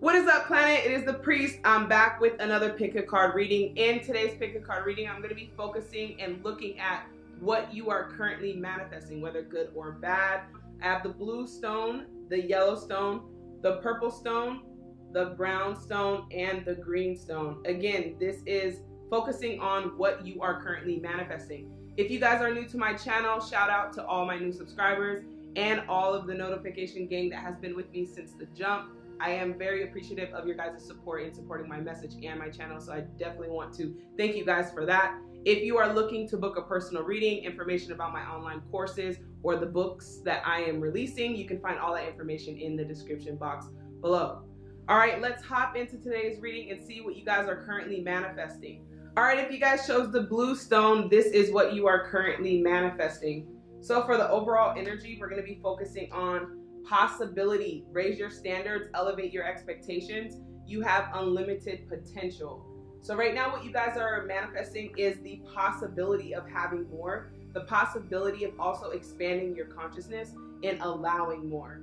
What is up, planet? It is the Priest. I'm back with another pick a card reading. In today's pick a card reading, I'm going to be focusing and looking at what you are currently manifesting, whether good or bad. I have the blue stone, the yellow stone, the purple stone, the brown stone, and the green stone. Again, this is focusing on what you are currently manifesting. If you guys are new to my channel, shout out to all my new subscribers and all of the notification gang that has been with me since the jump. I am very appreciative of your guys' support in supporting my message and my channel, so I definitely want to thank you guys for that. If you are looking to book a personal reading, information about my online courses, or the books that I am releasing, you can find all that information in the description box below. All right, let's hop into today's reading and see what you guys are currently manifesting. All right, if you guys chose the blue stone, this is what you are currently manifesting. So for the overall energy, we're going to be focusing on possibility. Raise your standards, elevate your expectations. You have unlimited potential. So right now what you guys are manifesting is the possibility of having more, the possibility of also expanding your consciousness and allowing more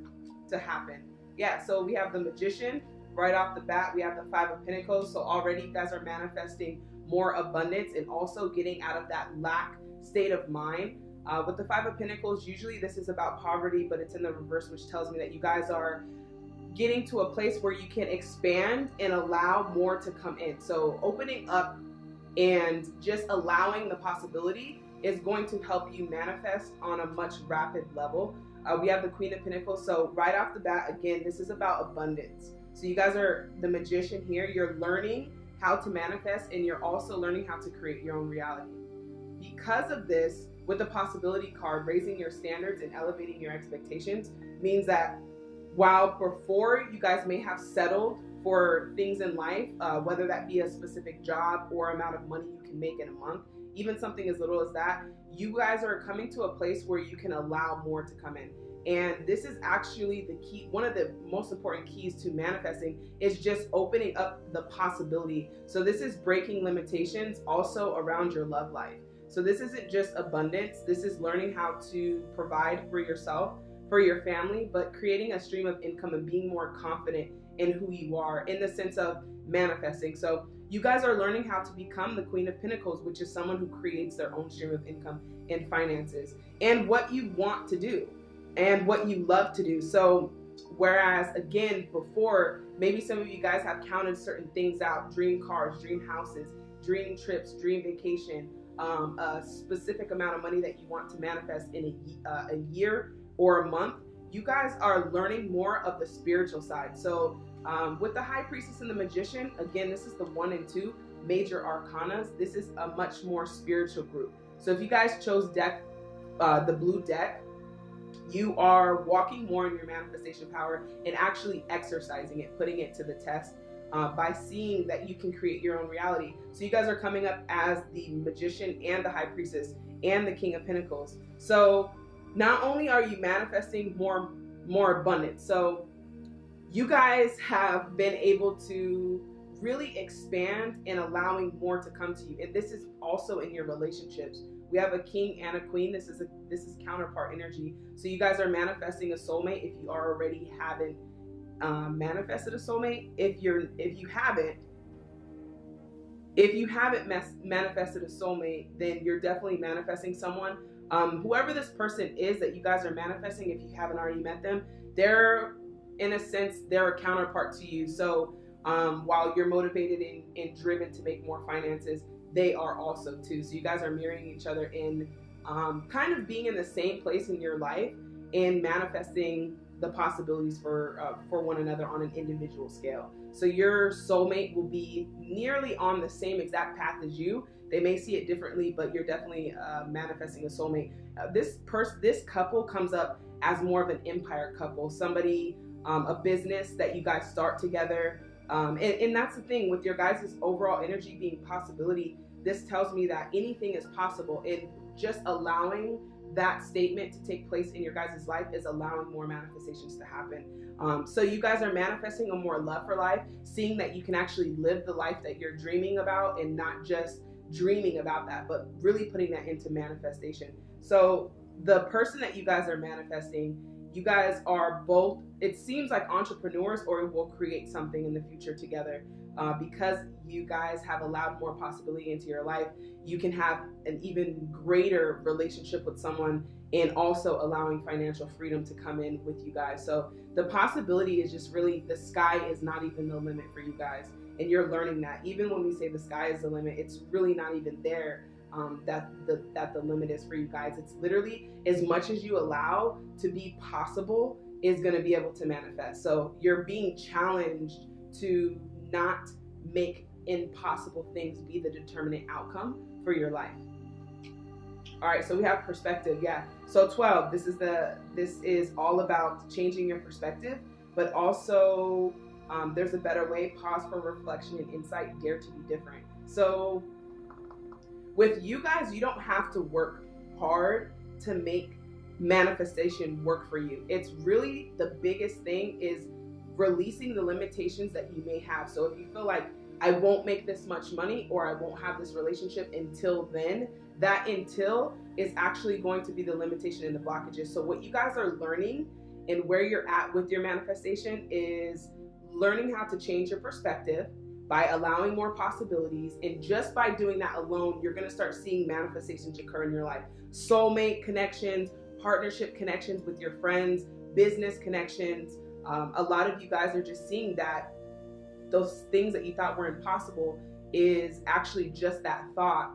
to happen. Yeah, so we have the Magician right off the bat. We have the Five of Pentacles. So already you guys are manifesting more abundance and also getting out of that lack state of mind. With the Five of Pentacles, usually this is about poverty, but it's in the reverse, which tells me that you guys are getting to a place where you can expand and allow more to come in. So opening up and just allowing the possibility is going to help you manifest on a much rapid level. We have the Queen of Pentacles. So right off the bat, again, this is about abundance. So you guys are the Magician here. You're learning how to manifest, and you're also learning how to create your own reality. Because of this, with the possibility card, raising your standards and elevating your expectations means that while before you guys may have settled for things in life, whether that be a specific job or amount of money you can make in a month, even something as little as that, you guys are coming to a place where you can allow more to come in. And this is actually the key. One of the most important keys to manifesting is just opening up the possibility. So this is breaking limitations also around your love life. So this isn't just abundance. This is learning how to provide for yourself, for your family, but creating a stream of income and being more confident in who you are in the sense of manifesting. So you guys are learning how to become the Queen of Pentacles, which is someone who creates their own stream of income and finances and what you want to do and what you love to do. So whereas again, before, maybe some of you guys have counted certain things out: dream cars, dream houses, dream trips, dream vacation, a specific amount of money that you want to manifest in a year or a month. You guys are learning more of the spiritual side. So with the High Priestess and the Magician, again, this is the 1 and 2 major arcanas. This is a much more spiritual group. So if you guys chose the blue deck, you are walking more in your manifestation power and actually exercising it, putting it to the test by seeing that you can create your own reality. So you guys are coming up as the Magician and the High Priestess and the King of Pentacles. So not only are you manifesting more abundance, so you guys have been able to really expand and allowing more to come to you. And this is also in your relationships. We have a king and a queen. This is counterpart energy. So you guys are manifesting a soulmate if you already haven't manifested a soulmate. If you haven't manifested a soulmate, then you're definitely manifesting someone. Whoever this person is that you guys are manifesting, if you haven't already met them, they're, in a sense, they're a counterpart to you. So while you're motivated and driven to make more finances, they are also too. So you guys are mirroring each other in kind of being in the same place in your life and manifesting the possibilities for one another on an individual scale. So your soulmate will be nearly on the same exact path as you. They may see it differently, but you're definitely manifesting a soulmate. This couple comes up as more of an empire couple, somebody, a business that you guys start together. And that's the thing with your guys' overall energy being possibility. This tells me that anything is possible, and just allowing that statement to take place in your guys' life is allowing more manifestations to happen. So you guys are manifesting a more love for life, seeing that you can actually live the life that you're dreaming about and not just dreaming about that, but really putting that into manifestation. So the person that you guys are manifesting, you guys are both, it seems like entrepreneurs, or will create something in the future together. Because you guys have allowed more possibility into your life, you can have an even greater relationship with someone, and also allowing financial freedom to come in with you guys. So the possibility is just really, the sky is not even the limit for you guys. And you're learning that. Even when we say the sky is the limit, it's really not even there. That the limit is for you guys. It's literally as much as you allow to be possible is going to be able to manifest. So you're being challenged to not make impossible things be the determinate outcome for your life. All right, so we have perspective. Yeah. So 12, this is all about changing your perspective, but also there's a better way. Pause for reflection and insight. Dare to be different. So with you guys, you don't have to work hard to make manifestation work for you. It's really, the biggest thing is releasing the limitations that you may have. So if you feel like, I won't make this much money, or I won't have this relationship until then, that until is actually going to be the limitation and the blockages. So what you guys are learning and where you're at with your manifestation is learning how to change your perspective by allowing more possibilities. And just by doing that alone, you're going to start seeing manifestations occur in your life. Soulmate connections, partnership connections with your friends, business connections. A lot of you guys are just seeing that those things that you thought were impossible is actually just that thought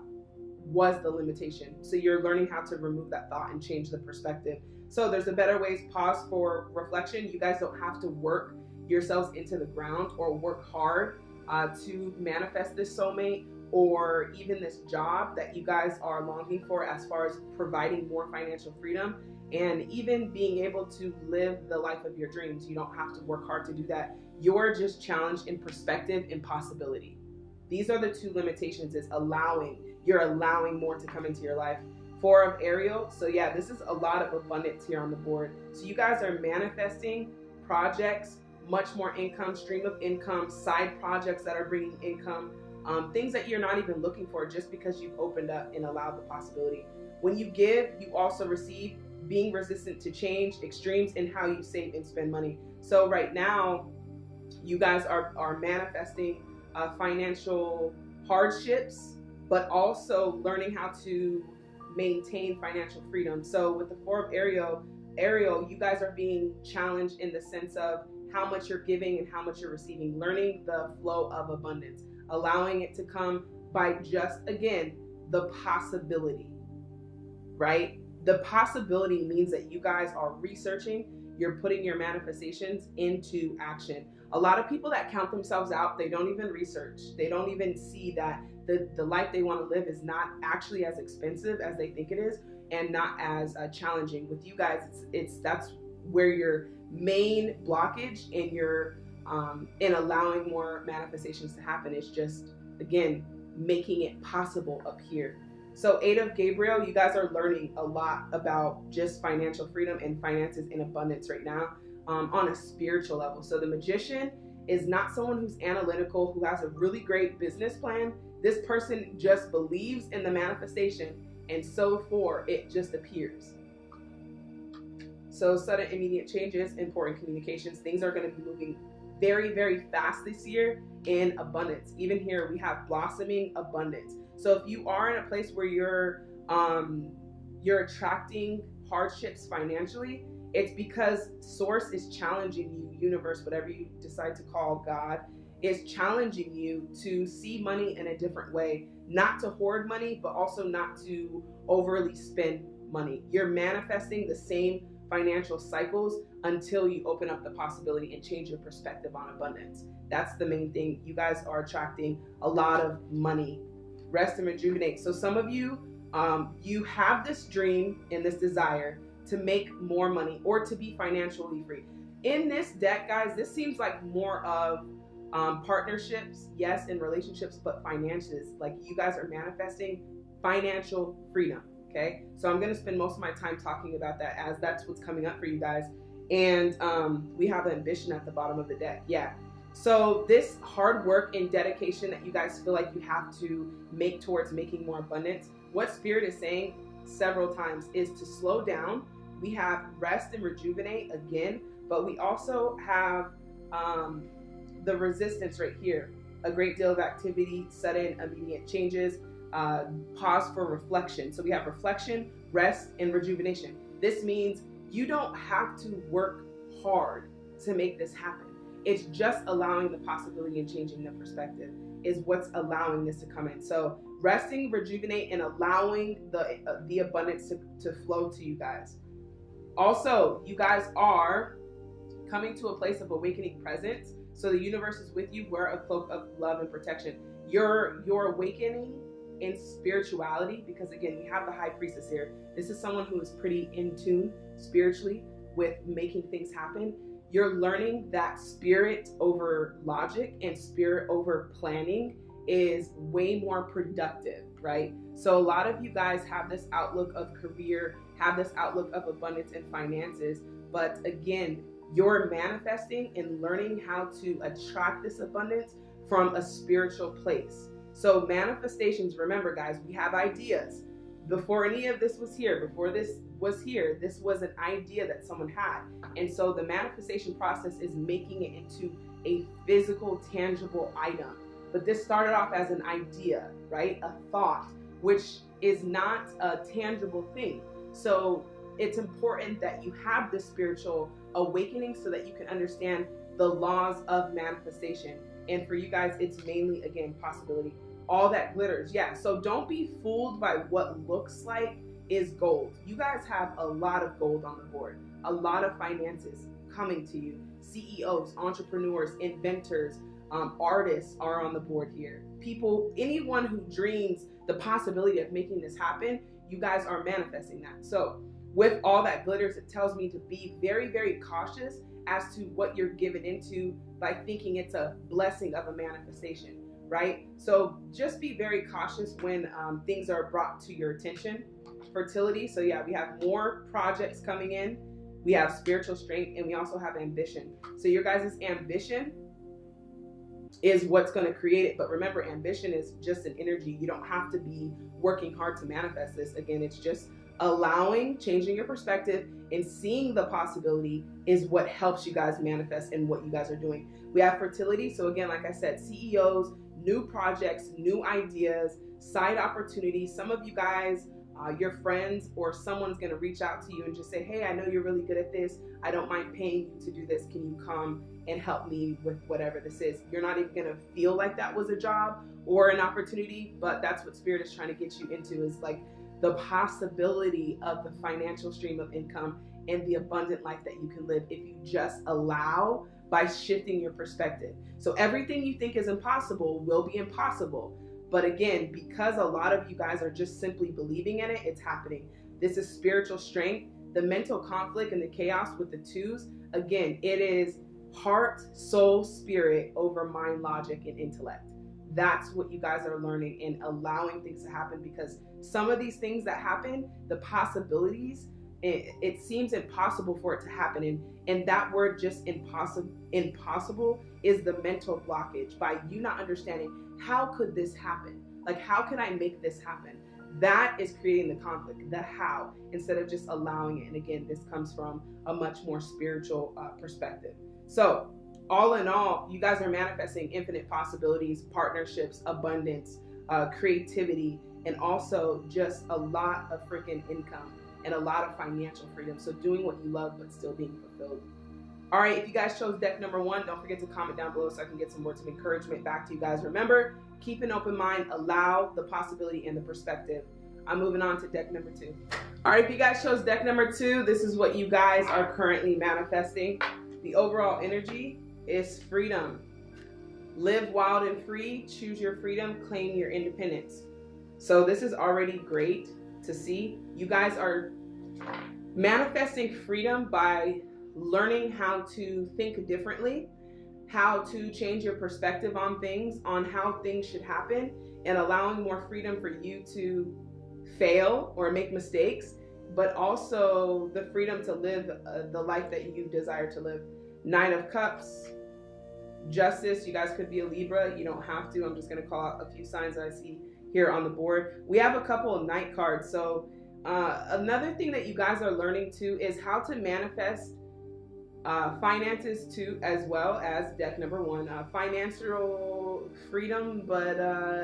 was the limitation. So you're learning how to remove that thought and change the perspective. So there's a better ways. Pause for reflection. You guys don't have to work yourselves into the ground or work hard to manifest this soulmate, or even this job that you guys are longing for, as far as providing more financial freedom and even being able to live the life of your dreams. You don't have to work hard to do that. You're just challenged in perspective and possibility. These are the two limitations, is you're allowing more to come into your life. 4 of Ariel. So yeah, this is a lot of abundance here on the board. So you guys are manifesting projects, much more income, stream of income, side projects that are bringing income, things that you're not even looking for, just because you've opened up and allowed the possibility. When you give, you also receive. Being resistant to change, extremes in how you save and spend money. So right now, you guys are manifesting financial hardships, but also learning how to maintain financial freedom. So with the 4 of Ariel, you guys are being challenged in the sense of how much you're giving and how much you're receiving, learning the flow of abundance, allowing it to come by just, again, the possibility, right? The possibility means that you guys are researching, you're putting your manifestations into action. A lot of people that count themselves out, they don't even research. They don't even see that the life they want to live is not actually as expensive as they think it is, and not as challenging. With you guys, that's where your main blockage in your in allowing more manifestations to happen is just, again, making it possible up here. So 8 of Gabriel, you guys are learning a lot about just financial freedom and finances in abundance right now on a spiritual level. So the Magician is not someone who's analytical, who has a really great business plan. This person just believes in the manifestation, and so for it just appears. So sudden immediate changes, important communications. Things are going to be moving very, very fast this year in abundance. Even here we have blossoming abundance. So if you are in a place where you're attracting hardships financially, it's because source is challenging you, universe, whatever you decide to call God, is challenging you to see money in a different way, not to hoard money, but also not to overly spend money. You're manifesting the same financial cycles until you open up the possibility and change your perspective on abundance. That's the main thing. You guys are attracting a lot of money. Rest and rejuvenate. So some of you, you have this dream and this desire to make more money or to be financially free. In this deck, guys, this seems like more of partnerships, yes, in relationships, but finances. Like you guys are manifesting financial freedom. Okay, so I'm going to spend most of my time talking about that, as that's what's coming up for you guys. And we have ambition at the bottom of the deck. Yeah. So this hard work and dedication that you guys feel like you have to make towards making more abundance, what Spirit is saying several times is to slow down, We have rest and rejuvenate again, but we also have the resistance right here. A great deal of activity, sudden, immediate changes, pause for reflection. So we have reflection, rest, and rejuvenation. This means you don't have to work hard to make this happen. It's just allowing the possibility and changing the perspective is what's allowing this to come in. So resting, rejuvenate, and allowing the abundance to flow to you guys. Also, you guys are coming to a place of awakening presence. So the universe is with you. Wear a cloak of love and protection. You're awakening in spirituality, because again, we have the high priestess here. This is someone who is pretty in tune spiritually with making things happen. You're learning that spirit over logic and spirit over planning is way more productive, right? So a lot of you guys have this outlook of career, have this outlook of abundance and finances, but again, you're manifesting and learning how to attract this abundance from a spiritual place. So manifestations, remember guys, we have ideas. Before any of this was here, before this was here, this was an idea that someone had. And so the manifestation process is making it into a physical, tangible item. But this started off as an idea, right? A thought, which is not a tangible thing. So it's important that you have this spiritual awakening so that you can understand the laws of manifestation. And for you guys, it's mainly, again, possibility. All that glitters, yeah. So don't be fooled by what looks like is gold. You guys have a lot of gold on the board, a lot of finances coming to you. CEOs, entrepreneurs, inventors, artists are on the board here. People, anyone who dreams the possibility of making this happen, you guys are manifesting that. So with all that glitters, it tells me to be very, very cautious as to what you're given into by thinking it's a blessing of a manifestation, right? So just be very cautious when things are brought to your attention. Fertility, so yeah, we have more projects coming in. We have spiritual strength, and we also have ambition. So your guys' ambition is what's going to create it. But remember, ambition is just an energy. You don't have to be working hard to manifest this. Again, it's just allowing, changing your perspective, and seeing the possibility is what helps you guys manifest and what you guys are doing. We have fertility. So again, like I said, CEOs, new projects, new ideas, side opportunities. Some of you guys, your friends or someone's going to reach out to you and just say, hey, I know you're really good at this. I don't mind paying you to do this. Can you come and help me with whatever this is? You're not even going to feel like that was a job or an opportunity, but that's what Spirit is trying to get you into, is like the possibility of the financial stream of income and the abundant life that you can live if you just allow by shifting your perspective. So everything you think is impossible will be impossible. But again, because a lot of you guys are just simply believing in it, it's happening. This is spiritual strength. The mental conflict and the chaos with the twos, again, it is heart, soul, spirit over mind, logic, and intellect. That's what you guys are learning and allowing things to happen, because some of these things that happen, the possibilities, it seems impossible for it to happen. And that word just impossible is the mental blockage by you not understanding, how could this happen? Like, how can I make this happen? That is creating the conflict, the how, instead of just allowing it. And again, this comes from a much more spiritual perspective. So all in all, you guys are manifesting infinite possibilities, partnerships, abundance, creativity, and also just a lot of freaking income and a lot of financial freedom. So doing what you love, but still being fulfilled. All right, if you guys chose deck number 1, don't forget to comment down below so I can get some words of encouragement back to you guys. Remember, keep an open mind, allow the possibility and the perspective. I'm moving on to deck number 2. All right, if you guys chose deck number 2, this is what you guys are currently manifesting. The overall energy is freedom. Live wild and free, choose your freedom, claim your independence. So this is already great to see. You guys are manifesting freedom by learning how to think differently, how to change your perspective on things, on how things should happen, and allowing more freedom for you to fail or make mistakes, but also the freedom to live the life that you desire to live. 9 of Cups, Justice. You guys could be a Libra. You don't have to. I'm just going to call out a few signs that I see here on the board. We have a couple of Knight cards. So Another thing that you guys are learning too is how to manifest finances too, as well as deck number one, financial freedom, but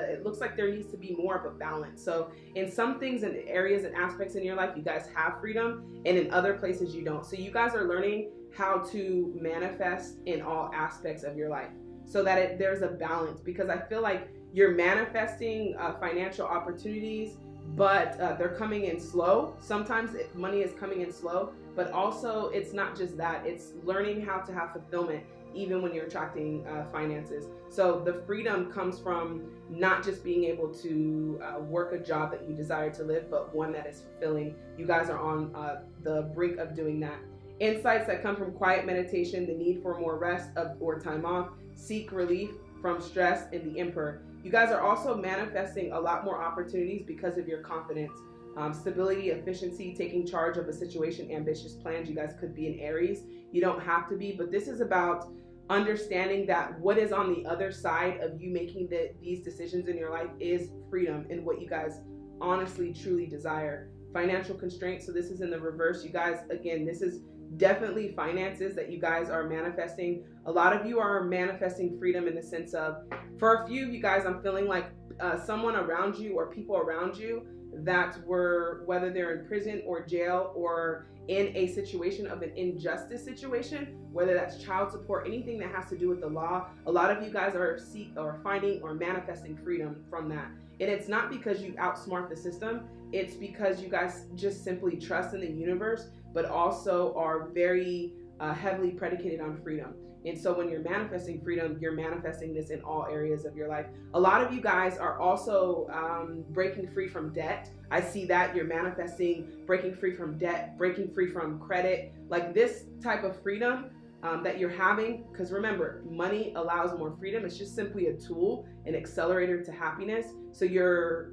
it looks like there needs to be more of a balance. So in some things and areas and aspects in your life, you guys have freedom, and in other places you don't. So you guys are learning how to manifest in all aspects of your life so that there's a balance, because I feel like you're manifesting financial opportunities, but they're coming in slow. Sometimes money is coming in slow, but also it's not just that, it's learning how to have fulfillment even when you're attracting finances. So the freedom comes from not just being able to work a job that you desire to live, but one that is fulfilling. You guys are on the brink of doing that. Insights that come from quiet meditation, the need for more rest or time off, seek relief from stress, and the Emperor. You guys are also manifesting a lot more opportunities because of your confidence. Stability, efficiency, taking charge of a situation, ambitious plans. You guys could be in Aries. You don't have to be, but this is about understanding that what is on the other side of you making these decisions in your life is freedom and what you guys honestly, truly desire. Financial constraints. So this is in the reverse. You guys, again, this is definitely finances that you guys are manifesting. A lot of you are manifesting freedom in the sense of, for a few of you guys, I'm feeling like someone around you or people around you that were, whether they're in prison or jail or in a situation of an injustice situation, whether that's child support, anything that has to do with the law, a lot of you guys are finding or manifesting freedom from that. And it's not because you outsmart the system, it's because you guys just simply trust in the universe, but also are very heavily predicated on freedom. And so when you're manifesting freedom, you're manifesting this in all areas of your life. A lot of you guys are also breaking free from debt. I see that you're manifesting breaking free from debt, breaking free from credit, like this type of freedom that you're having. Because remember, money allows more freedom. It's just simply a tool, an accelerator to happiness. So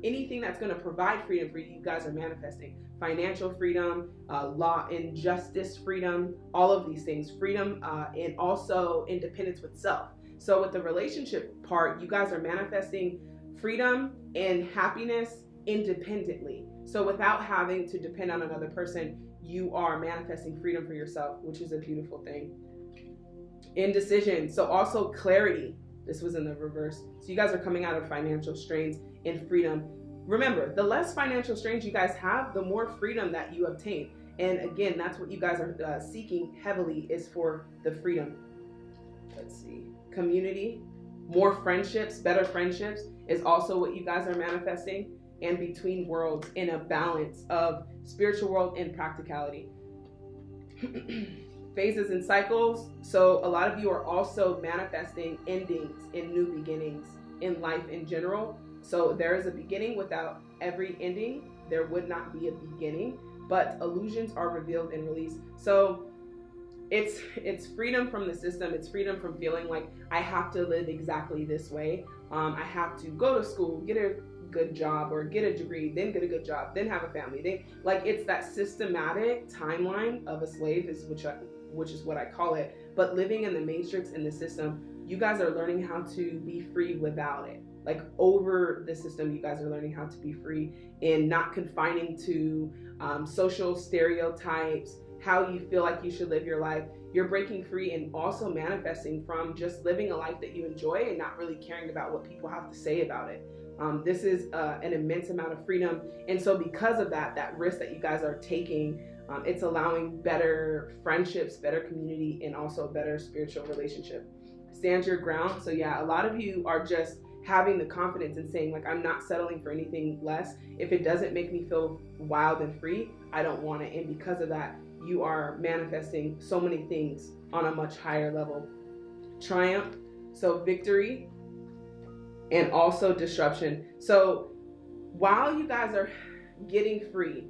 anything that's going to provide freedom for you, you guys are manifesting. Financial freedom, law and justice freedom, all of these things, freedom, and also independence with self. So with the relationship part, you guys are manifesting freedom and happiness independently. So without having to depend on another person, you are manifesting freedom for yourself, which is a beautiful thing. Indecision. So also clarity. This was in the reverse. So you guys are coming out of financial strains in freedom. Remember, the less financial strains you guys have, the more freedom that you obtain. And again, that's what you guys are seeking heavily, is for the freedom. Let's see. Community, more friendships, better friendships is also what you guys are manifesting. And between worlds, in a balance of spiritual world and practicality. Phases and cycles. So a lot of you are also manifesting endings and new beginnings in life in general. So there is a beginning. Without every ending, there would not be a beginning, but illusions are revealed and released. So it's freedom from the system. It's freedom from feeling like I have to live exactly this way. I have to go to school, get a good job, or get a degree, then get a good job, then have a family. It's that systematic timeline of a slave, which is what I call it. But living in the matrix, in the system, you guys are learning how to be free without it. Like over the system, you guys are learning how to be free and not confining to social stereotypes, how you feel like you should live your life. You're breaking free and also manifesting from just living a life that you enjoy and not really caring about what people have to say about it. This is an immense amount of freedom. And so because of that risk that you guys are taking, it's allowing better friendships, better community, and also a better spiritual relationship. Stand your ground. So yeah, a lot of you are just having the confidence and saying, like, I'm not settling for anything less. If it doesn't make me feel wild and free, I don't want it. And because of that, you are manifesting so many things on a much higher level. Triumph, so victory, and also disruption. So while you guys are getting free,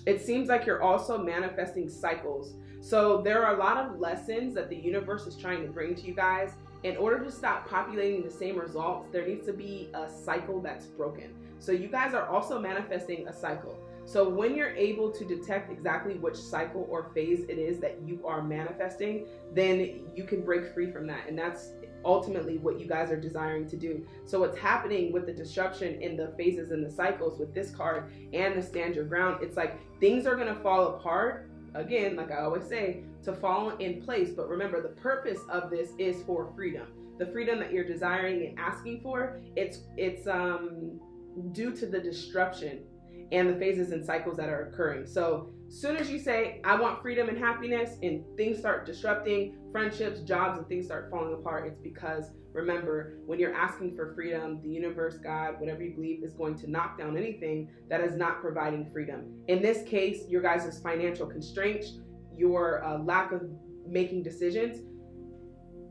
it seems like you're also manifesting cycles. So there are a lot of lessons that the universe is trying to bring to you guys. In order to stop populating the same results, there needs to be a cycle that's broken. So you guys are also manifesting a cycle. So when you're able to detect exactly which cycle or phase it is that you are manifesting, then you can break free from that. And that's ultimately what you guys are desiring to do. So what's happening with the disruption in the phases and the cycles with this card and the stand your ground, it's like things are going to fall apart. Again, like I always say, to fall in place. But remember, the purpose of this is for freedom. The freedom that you're desiring and asking for, it's due to the disruption and the phases and cycles that are occurring. So as soon as you say, I want freedom and happiness, and things start disrupting, friendships, jobs, and things start falling apart, it's because, remember, when you're asking for freedom, the universe, God, whatever you believe, is going to knock down anything that is not providing freedom. In this case, your guys' financial constraints, your lack of making decisions,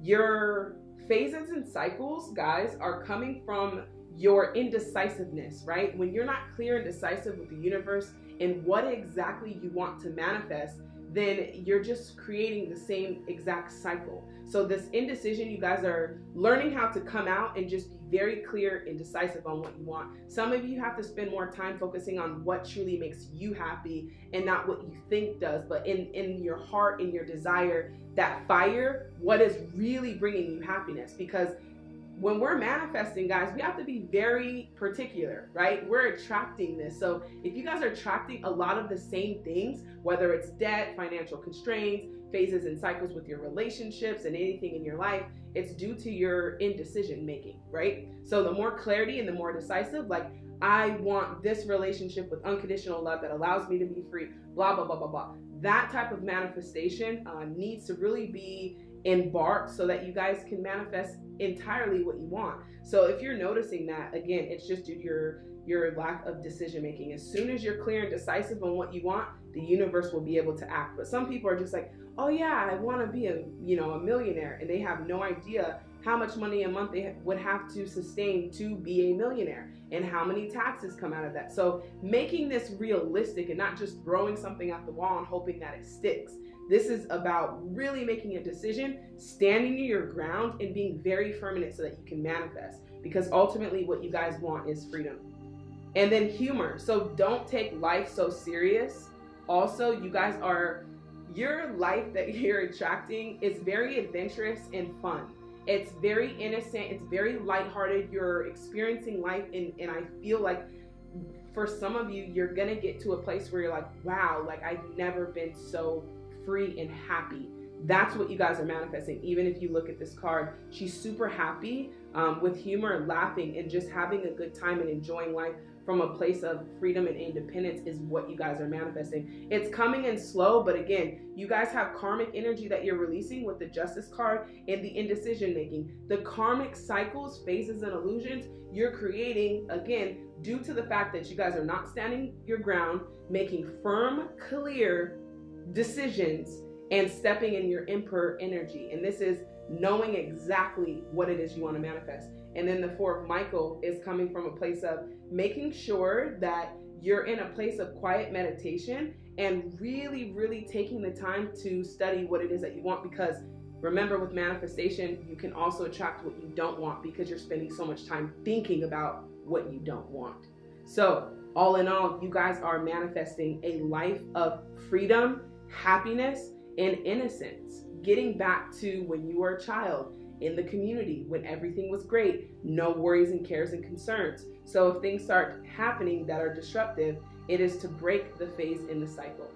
your phases and cycles, guys, are coming from your indecisiveness, right? When you're not clear and decisive with the universe and what exactly you want to manifest, then you're just creating the same exact cycle. So this indecision, you guys are learning how to come out and just be very clear and decisive on what you want. Some of you have to spend more time focusing on what truly makes you happy and not what you think does, but in your heart, in your desire, that fire, what is really bringing you happiness. Because when we're manifesting, guys, we have to be very particular, right? We're attracting this. So if you guys are attracting a lot of the same things, whether it's debt, financial constraints, phases and cycles with your relationships and anything in your life, it's due to your indecision making, right? So the more clarity and the more decisive, like, I want this relationship with unconditional love that allows me to be free, blah, blah, blah, blah, blah. That type of manifestation needs to really be embarked so that you guys can manifest entirely what you want. So if you're noticing that, again, it's just due to your lack of decision making. As soon as you're clear and decisive on what you want, the universe will be able to act. But some people are just like, oh yeah, I want to be a millionaire, and they have no idea how much money a month they would have to sustain to be a millionaire and how many taxes come out of that. So making this realistic and not just throwing something at the wall and hoping that it sticks. This is about really making a decision, standing in your ground, and being very firm in it so that you can manifest. Because ultimately what you guys want is freedom. And then humor. So don't take life so serious. Also, you guys your life that you're attracting is very adventurous and fun. It's very innocent. It's very lighthearted. You're experiencing life, and I feel like for some of you, you're going to get to a place where you're like, wow, like I've never been so free and happy. That's what you guys are manifesting. Even if you look at this card, she's super happy with humor, laughing, and just having a good time and enjoying life from a place of freedom and independence is what you guys are manifesting. It's coming in slow, but again, you guys have karmic energy that you're releasing with the Justice card and the indecision making. The karmic cycles, phases, and illusions you're creating, again, due to the fact that you guys are not standing your ground, making firm, clear decisions, and stepping in your emperor energy. And this is knowing exactly what it is you want to manifest. And then the Four of Michael is coming from a place of making sure that you're in a place of quiet meditation and really, really taking the time to study what it is that you want. Because remember, with manifestation, you can also attract what you don't want because you're spending so much time thinking about what you don't want. So all in all, you guys are manifesting a life of freedom, happiness, and innocence. Getting back to when you were a child in the community, when everything was great, no worries and cares and concerns. So if things start happening that are disruptive, it is to break the phase in the cycle.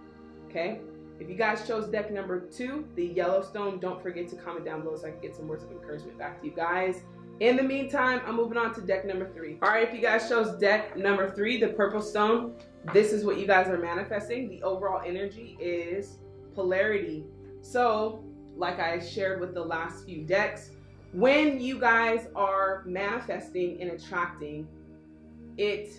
Okay? If you guys chose deck number 2, the Yellowstone, don't forget to comment down below so I can get some words of encouragement back to you guys. In the meantime, I'm moving on to deck number 3. All right, if you guys chose deck number 3, the Purple Stone, this is what you guys are manifesting. The overall energy is polarity. So, like I shared with the last few decks, when you guys are manifesting and attracting, it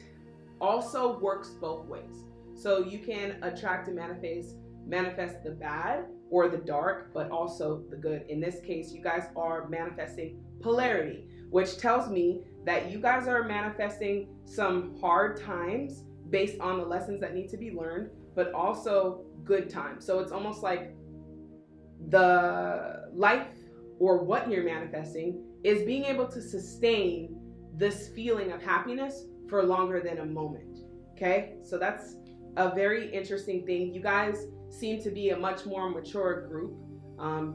also works both ways. So you can attract and manifest the bad or the dark, but also the good. In this case, you guys are manifesting polarity, which tells me that you guys are manifesting some hard times based on the lessons that need to be learned, but also good times. So it's almost like the life or what you're manifesting is being able to sustain this feeling of happiness for longer than a moment. Okay, so that's a very interesting thing. You guys seem to be a much more mature group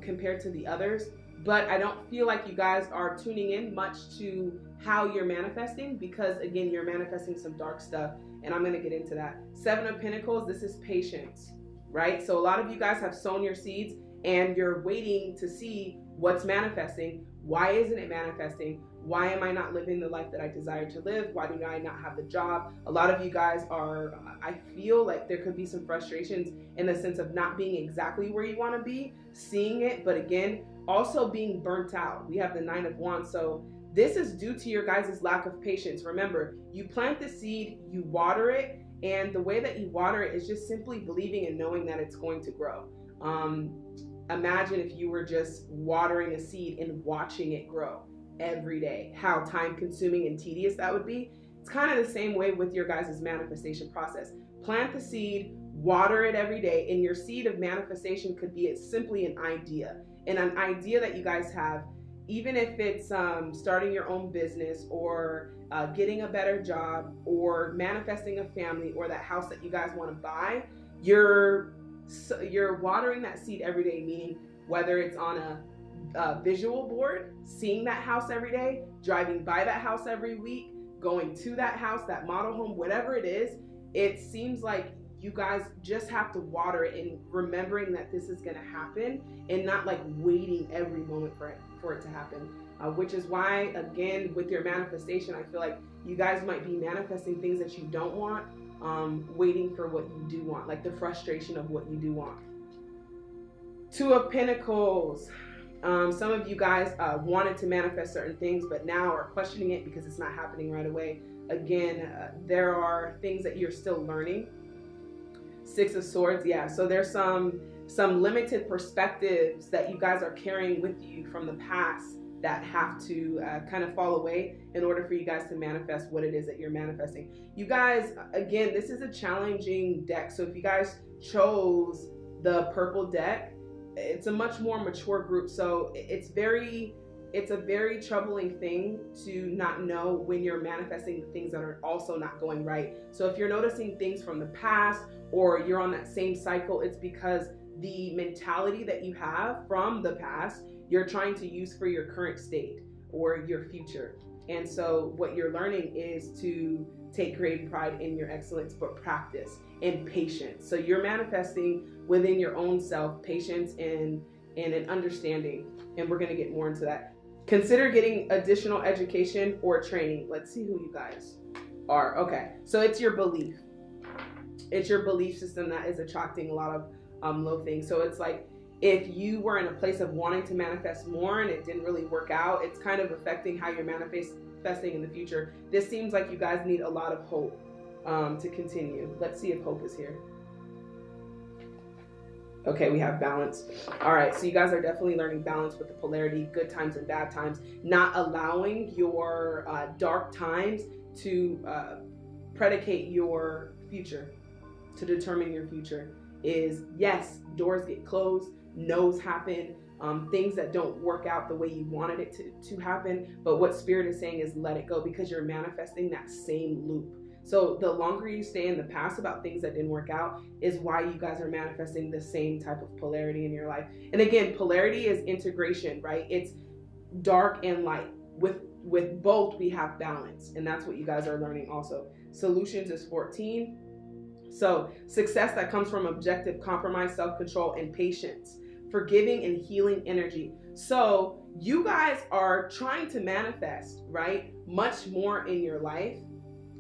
compared to the others. but I don't feel like you guys are tuning in much to how you're manifesting, because again, you're manifesting some dark stuff, and I'm going to get into that. Seven of Pentacles, this is patience, right? So a lot of you guys have sown your seeds and you're waiting to see what's manifesting. Why isn't it manifesting? Why am I not living the life that I desire to live? Why do I not have the job? A lot of you guys are, I feel like there could be some frustrations in the sense of not being exactly where you want to be, seeing it, but again, also being burnt out. We have the Nine of Wands. So this is due to your guys' lack of patience. Remember, you plant the seed, you water it, and the way that you water it is just simply believing and knowing that it's going to grow. Imagine if you were just watering a seed and watching it grow every day, how time consuming and tedious that would be. It's kind of the same way with your guys' manifestation process. Plant the seed, water it every day, and your seed of manifestation could be simply an idea. And an idea that you guys have, even if it's starting your own business or getting a better job or manifesting a family or that house that you guys want to buy, you're watering that seed every day, meaning whether it's on a visual board, seeing that house every day, driving by that house every week, going to that house, that model home, whatever it is, it seems like you guys just have to water it and remembering that this is going to happen and not like waiting every moment for it to happen. Which is why, again, with your manifestation, I feel like you guys might be manifesting things that you don't want, waiting for what you do want, like the frustration of what you do want. Two of Pentacles. Some of you guys wanted to manifest certain things, but now are questioning it because it's not happening right away. Again, there are things that you're still learning. Six of Swords, yeah. So there's some limited perspectives that you guys are carrying with you from the past that have to kind of fall away in order for you guys to manifest what it is that you're manifesting. You guys, again, this is a challenging deck. So if you guys chose the purple deck, it's a much more mature group. So it's a very troubling thing to not know when you're manifesting the things that are also not going right. So if you're noticing things from the past or you're on that same cycle, it's because the mentality that you have from the past, you're trying to use for your current state or your future. And so what you're learning is to take great pride in your excellence, but practice and patience. So you're manifesting within your own self, patience and an understanding. And we're going to get more into that. Consider getting additional education or training. Let's see who you guys are. Okay, so it's your belief. It's your belief system that is attracting a lot of low things. So it's like if you were in a place of wanting to manifest more and it didn't really work out, it's kind of affecting how you're manifesting in the future. This seems like you guys need a lot of hope to continue. Let's see if hope is here. Okay, we have balance. All right, so you guys are definitely learning balance with the polarity, good times and bad times, not allowing your dark times to predicate your future, to determine your future. Is yes, doors get closed, no's happen, things that don't work out the way you wanted it to happen, but what Spirit is saying is let it go, because you're manifesting that same loop. So the longer you stay in the past about things that didn't work out is why you guys are manifesting the same type of polarity in your life. And again, polarity is integration, right? It's dark and light. With both, we have balance, and that's what you guys are learning also. Solutions is 14. So success that comes from objective compromise, self-control, and patience, forgiving and healing energy. So you guys are trying to manifest, right, much more in your life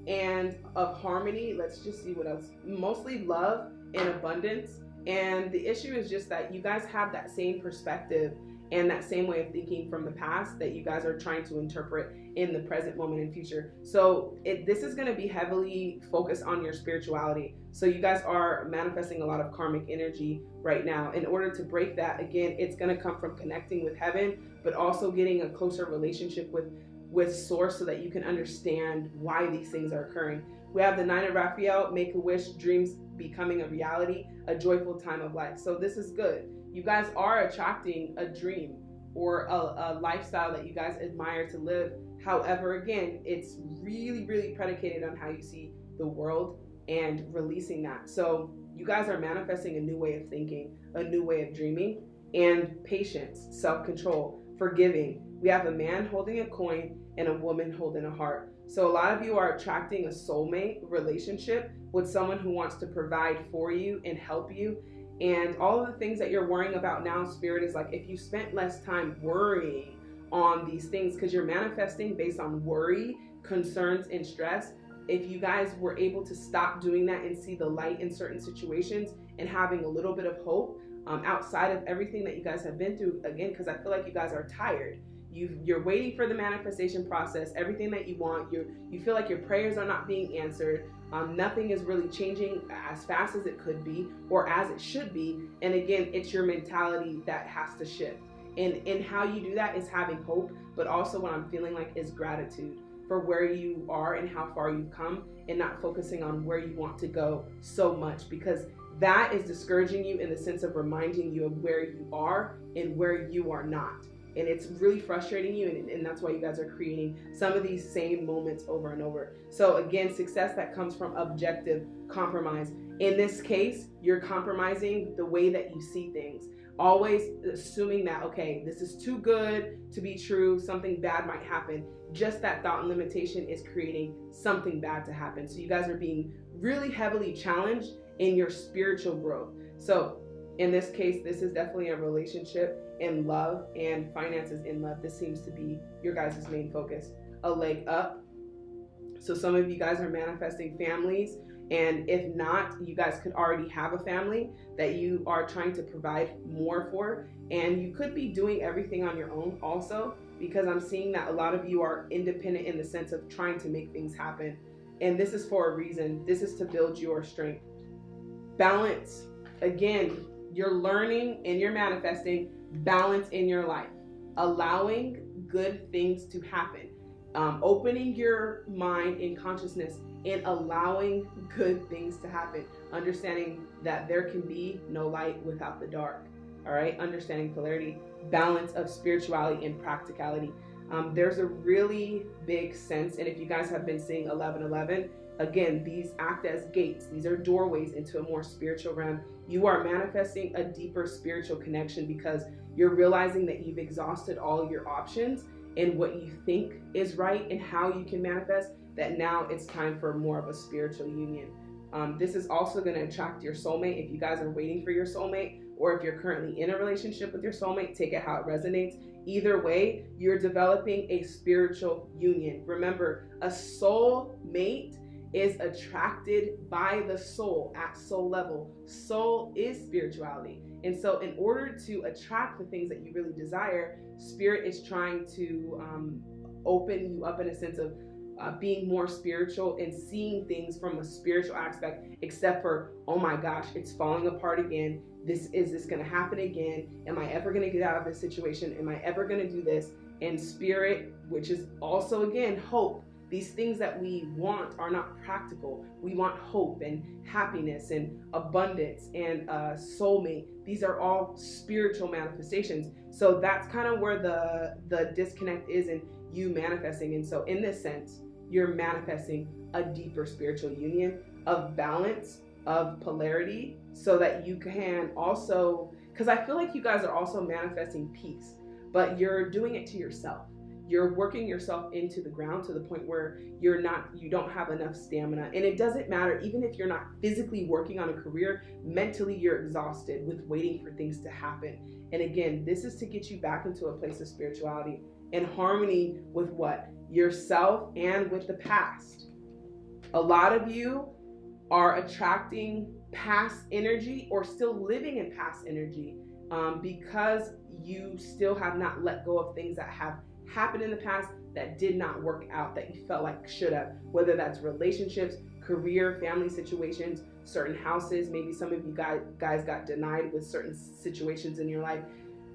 and of harmony. Let's just see what else. Mostly love and abundance. And the issue is just that you guys have that same perspective and that same way of thinking from the past that you guys are trying to interpret in the present moment and future. So this is going to be heavily focused on your spirituality. So you guys are manifesting a lot of karmic energy right now. In order to break that, again, it's going to come from connecting with heaven, but also getting a closer relationship with source so that you can understand why these things are occurring. We have the Nine of Raphael, make a wish, dreams becoming a reality, a joyful time of life. So this is good. You guys are attracting a dream or a lifestyle that you guys admire to live. However, again, it's really, really predicated on how you see the world and releasing that. So you guys are manifesting a new way of thinking, a new way of dreaming, and patience, self-control, forgiving. We have a man holding a coin and a woman holding a heart. So a lot of you are attracting a soulmate relationship with someone who wants to provide for you and help you. And all of the things that you're worrying about now, Spirit is like, if you spent less time worrying on these things, because you're manifesting based on worry, concerns, and stress. If you guys were able to stop doing that and see the light in certain situations and having a little bit of hope outside of everything that you guys have been through, again, because I feel like you guys are tired. You're waiting for the manifestation process, everything that you want. You feel like your prayers are not being answered. Nothing is really changing as fast as it could be or as it should be. And again, it's your mentality that has to shift. And how you do that is having hope, but also what I'm feeling like is gratitude for where you are and how far you've come, and not focusing on where you want to go so much, because that is discouraging you in the sense of reminding you of where you are and where you are not. And it's really frustrating you, and that's why you guys are creating some of these same moments over and over. So again, success that comes from objective compromise. In this case, you're compromising the way that you see things. Always assuming that, okay, this is too good to be true, something bad might happen. Just that thought and limitation is creating something bad to happen. So you guys are being really heavily challenged in your spiritual growth. So in this case, this is definitely a relationship in love and finances in love. This seems to be your guys' main focus. A leg up. So some of you guys are manifesting families, and if not, you guys could already have a family that you are trying to provide more for, and you could be doing everything on your own also, because I'm seeing that a lot of you are independent in the sense of trying to make things happen. And this is for a reason. This is to build your strength. Balance. Again, you're learning and you're manifesting balance in your life, allowing good things to happen, opening your mind and consciousness and allowing good things to happen, understanding that there can be no light without the dark. All right, understanding polarity, balance of spirituality and practicality. There's a really big sense, and if you guys have been seeing 1111, again, these act as gates. These are doorways into a more spiritual realm. You are manifesting a deeper spiritual connection because you're realizing that you've exhausted all your options and what you think is right and how you can manifest, that now it's time for more of a spiritual union. This is also going to attract your soulmate. If you guys are waiting for your soulmate, or if you're currently in a relationship with your soulmate, take it how it resonates. Either way, you're developing a spiritual union. Remember, a soulmate is attracted by the soul at soul level. Soul is spirituality. And so in order to attract the things that you really desire, Spirit is trying to open you up in a sense of being more spiritual and seeing things from a spiritual aspect, except for, oh my gosh, it's falling apart again. Is this going to happen again? Am I ever going to get out of this situation? Am I ever going to do this? And Spirit, which is also, again, hope. These things that we want are not practical. We want hope and happiness and abundance and soulmate. These are all spiritual manifestations. So that's kind of where the disconnect is in you manifesting. And so in this sense, you're manifesting a deeper spiritual union of balance, of polarity, so that you can also, because I feel like you guys are also manifesting peace, but you're doing it to yourself. You're working yourself into the ground to the point where you don't have enough stamina. And it doesn't matter, even if you're not physically working on a career, mentally you're exhausted with waiting for things to happen. And again, this is to get you back into a place of spirituality and harmony with what? Yourself and with the past. A lot of you are attracting past energy or still living in past energy because you still have not let go of things that have happened in the past that did not work out, that you felt like should have, whether that's relationships, career, family situations, certain houses. Maybe some of you guys got denied with certain situations in your life.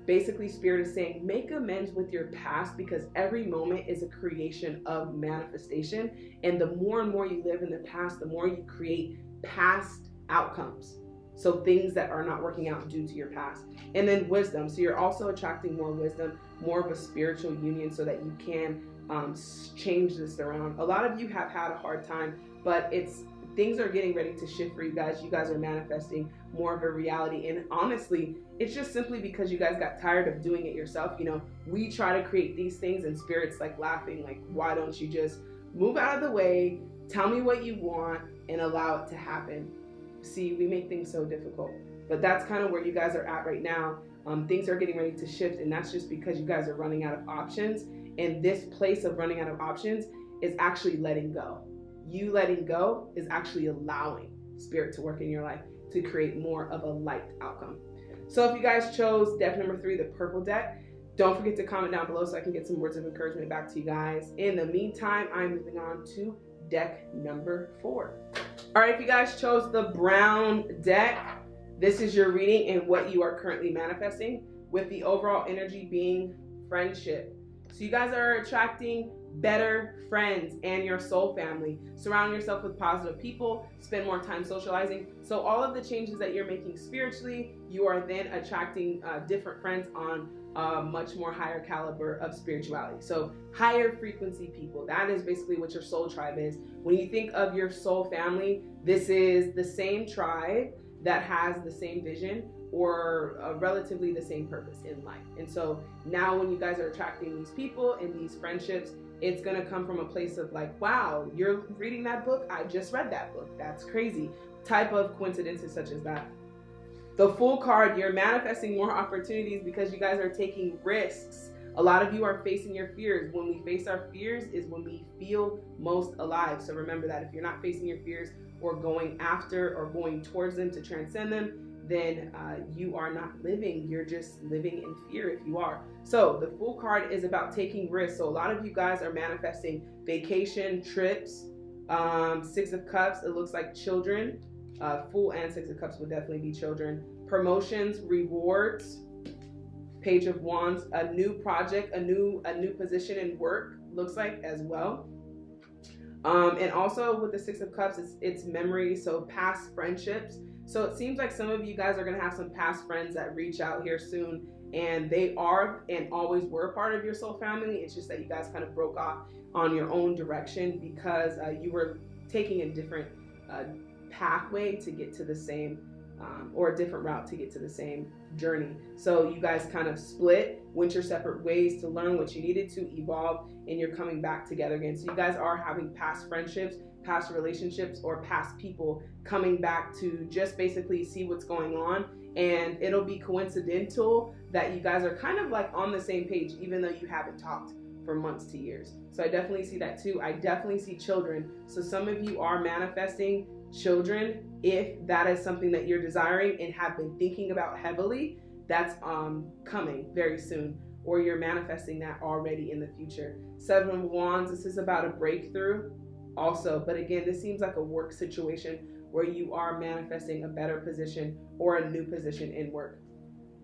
Basically, Spirit is saying, make amends with your past, because every moment is a creation of manifestation. And the more and more you live in the past, the more you create past outcomes. So things that are not working out due to your past. And then wisdom. So you're also attracting more wisdom, more of a spiritual union, so that you can change this around. A lot of you have had a hard time, but it's things are getting ready to shift for you guys. You guys are manifesting more of a reality. And honestly, it's just simply because you guys got tired of doing it yourself. You know, we try to create these things and Spirit's like laughing, like, why don't you just move out of the way, tell me what you want, and allow it to happen? See, we make things so difficult. But that's kind of where you guys are at right now. Things are getting ready to shift, and that's just because you guys are running out of options. And this place of running out of options is actually letting go. You letting go is actually allowing Spirit to work in your life to create more of a light outcome. So if you guys chose deck number 3, the purple deck, don't forget to comment down below so I can get some words of encouragement back to you guys. In the meantime, I'm moving on to deck number 4. All right, if you guys chose the brown deck, this is your reading and what you are currently manifesting, with the overall energy being friendship. So you guys are attracting better friends and your soul family. Surround yourself with positive people, spend more time socializing. So all of the changes that you're making spiritually, you are then attracting different friends on a much more higher caliber of spirituality. So higher frequency people, that is basically what your soul tribe is. When you think of your soul family, this is the same tribe that has the same vision or relatively the same purpose in life. And so now when you guys are attracting these people and these friendships, it's going to come from a place of like, wow, you're reading that book? I just read that book. That's crazy. Type of coincidences such as that. The Fool card, you're manifesting more opportunities because you guys are taking risks. A lot of you are facing your fears. When we face our fears is when we feel most alive. So remember that if you're not facing your fears or going after or going towards them to transcend them, then you are not living. You're just living in fear if you are. So the Fool card is about taking risks. So a lot of you guys are manifesting vacation, trips, 6 of Cups. It looks like children. Fool and 6 of Cups would definitely be children. Promotions, rewards, Page of Wands, a new project, a new position in work, looks like as well. And also with the 6 of Cups, it's memories, so past friendships. So it seems like some of you guys are going to have some past friends that reach out here soon, and they are and always were part of your soul family. It's just that you guys kind of broke off on your own direction because you were taking a different pathway to get to the same, or a different route to get to the same journey. So you guys kind of split, went your separate ways to learn what you needed to evolve, and you're coming back together again. So you guys are having past friendships, past relationships, or past people coming back to just basically see what's going on. And it'll be coincidental that you guys are kind of like on the same page, even though you haven't talked for months to years. So I definitely see that too. I definitely see children. So some of you are manifesting children. If that is something that you're desiring and have been thinking about heavily, that's coming very soon, or you're manifesting that already in the future. 7 of Wands, this is about a breakthrough also, but again, this seems like a work situation where you are manifesting a better position or a new position in work.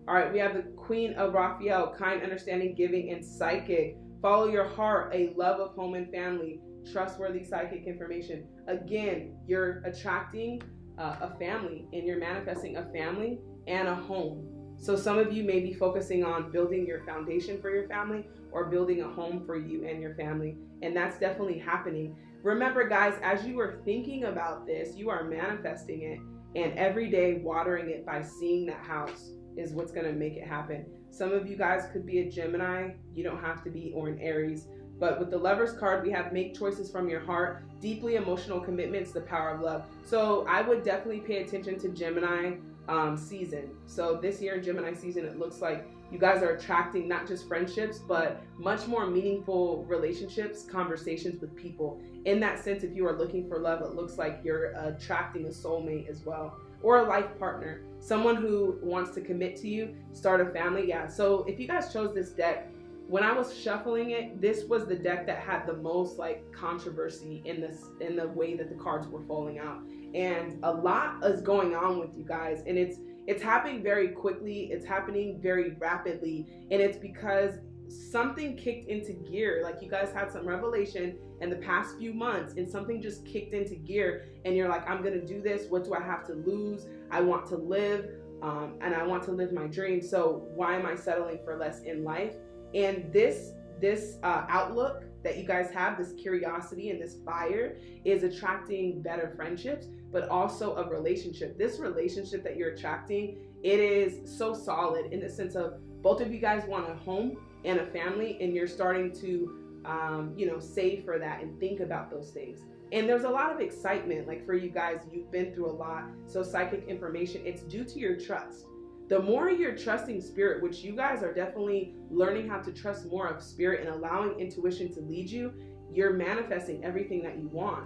All right, we have the Queen of Raphael, kind, understanding, giving, and psychic. Follow your heart, a love of home and family, trustworthy psychic information. Again, you're attracting a family, and you're manifesting a family and a home. So some of you may be focusing on building your foundation for your family or building a home for you and your family, and that's definitely happening. Remember, guys, as you are thinking about this, you are manifesting it, and every day watering it by seeing that house is what's going to make it happen. Some of you guys could be a Gemini. You don't have to be, or an Aries. But with the Lovers card, we have make choices from your heart, deeply emotional commitments, the power of love. So I would definitely pay attention to Gemini season. So this year in Gemini season, it looks like you guys are attracting not just friendships, but much more meaningful relationships, conversations with people. In that sense, if you are looking for love, it looks like you're attracting a soulmate as well, or a life partner, someone who wants to commit to you, start a family. Yeah. So if you guys chose this deck, when I was shuffling it, this was the deck that had the most like controversy in the way that the cards were falling out. And a lot is going on with you guys, and it's happening very quickly, it's happening very rapidly, and it's because something kicked into gear. Like you guys had some revelation in the past few months, and something just kicked into gear, and you're like, I'm gonna do this. What do I have to lose? I want to live, and I want to live my dream. So why am I settling for less in life? And this this outlook that you guys have, this curiosity and this fire, is attracting better friendships, but also a relationship. This relationship that you're attracting, it is so solid in the sense of both of you guys want a home and a family, and you're starting to save for that and think about those things. And there's a lot of excitement, like for you guys, you've been through a lot. So psychic information, it's due to your trust. The more you're trusting spirit, which you guys are definitely learning how to trust more of spirit and allowing intuition to lead you, you're manifesting everything that you want,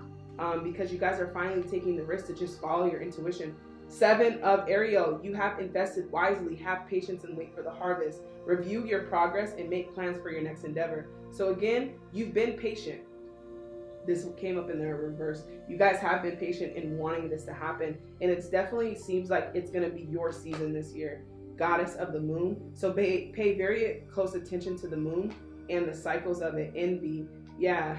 because you guys are finally taking the risk to just follow your intuition. 7 of Ariel, you have invested wisely, have patience and wait for the harvest. Review your progress and make plans for your next endeavor. So again, you've been patient. This came up in the reverse. You guys have been patient in wanting this to happen, and it's definitely seems like it's going to be your season this year. Goddess of the moon. So pay very close attention to the moon and the cycles of it. Envy. Yeah,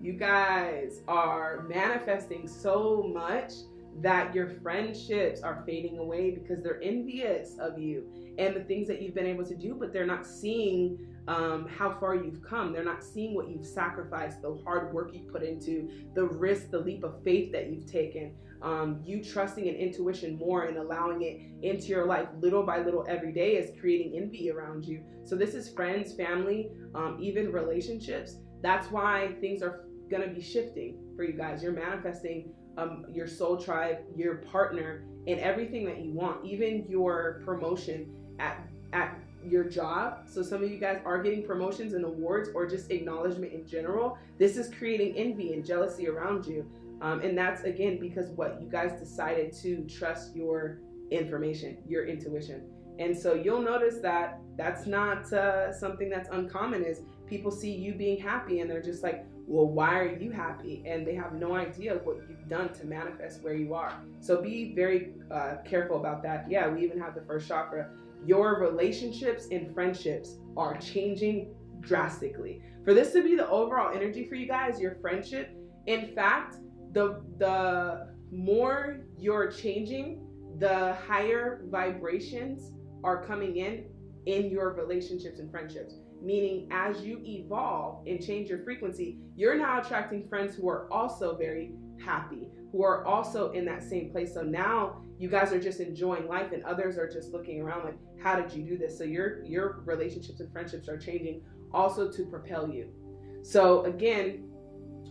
you guys are manifesting so much that your friendships are fading away because they're envious of you and the things that you've been able to do, but they're not seeing how far you've come. They're not seeing what you've sacrificed, the hard work you put into, the risk, the leap of faith that you've taken, you trusting in intuition more and allowing it into your life little by little every day is creating envy around you. So this is friends, family, even relationships. That's why things are going to be shifting for you guys. You're manifesting your soul tribe, your partner, and everything that you want, even your promotion at your job. So some of you guys are getting promotions and awards or just acknowledgement in general. This is creating envy and jealousy around you. And that's, again, because what you guys decided to trust your information, your intuition. And so you'll notice that that's not something that's uncommon, is people see you being happy and they're just like, well, why are you happy? And they have no idea what you've done to manifest where you are. So be very careful about that. Yeah, we even have the first chakra. Your relationships and friendships are changing drastically. For this to be the overall energy for you guys, your friendship, in fact, the more you're changing, the higher vibrations are coming in your relationships and friendships. Meaning, as you evolve and change your frequency, you're now attracting friends who are also very happy, who are also in that same place. So now you guys are just enjoying life, and others are just looking around like, how did you do this? So your relationships and friendships are changing also to propel you. So again,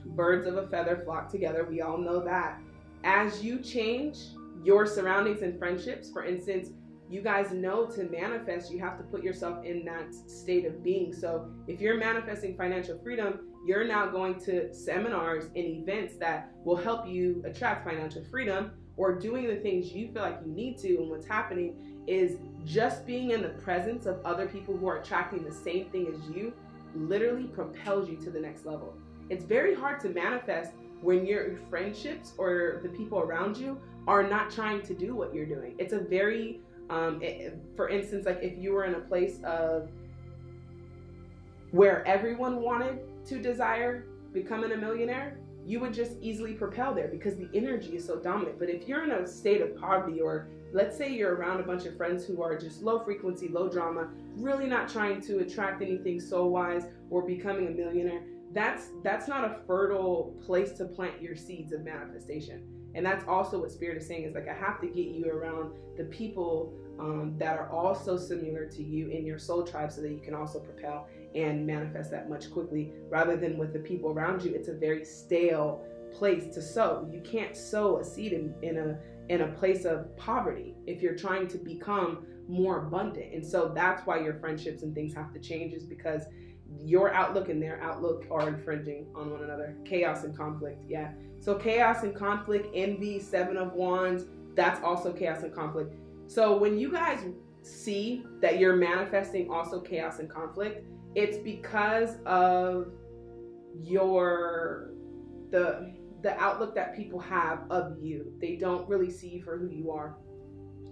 birds of a feather flock together. We all know that. As you change your surroundings and friendships, for instance, you guys know to manifest, you have to put yourself in that state of being. So if you're manifesting financial freedom, you're now going to seminars and events that will help you attract financial freedom, or doing the things you feel like you need to. And what's happening is just being in the presence of other people who are attracting the same thing as you literally propels you to the next level. It's very hard to manifest when your friendships or the people around you are not trying to do what you're doing. It's a very for instance, like if you were in a place of where everyone wanted to desire becoming a millionaire, you would just easily propel there because the energy is so dominant. But if you're in a state of poverty, or let's say you're around a bunch of friends who are just low frequency, low drama, really not trying to attract anything soul wise or becoming a millionaire, that's not a fertile place to plant your seeds of manifestation. And that's also what Spirit is saying, is like, I have to get you around the people that are also similar to you in your soul tribe, so that you can also propel and manifest that much quickly, rather than with the people around you. It's a very stale place to sow. You can't sow a seed in a place of poverty if you're trying to become more abundant. And so that's why your friendships and things have to change, is because your outlook and their outlook are infringing on one another. Chaos and conflict. Yeah. So chaos and conflict, envy, 7 of Wands, that's also chaos and conflict. So when you guys see that you're manifesting also chaos and conflict, it's because of the outlook that people have of you. They don't really see you for who you are.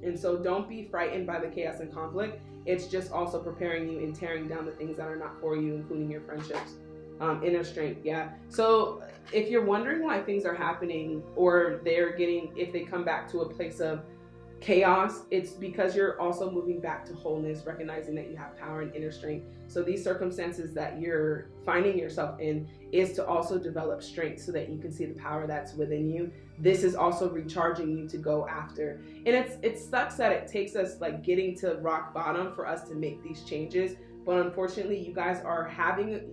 And so don't be frightened by the chaos and conflict. It's just also preparing you and tearing down the things that are not for you, including your friendships. Inner strength, yeah. So if you're wondering why things are happening, or if they come back to a place of chaos, it's because you're also moving back to wholeness, recognizing that you have power and inner strength. So these circumstances that you're finding yourself in is to also develop strength so that you can see the power that's within you. This is also recharging you to go after. And it sucks that it takes us like getting to rock bottom for us to make these changes. But unfortunately, you guys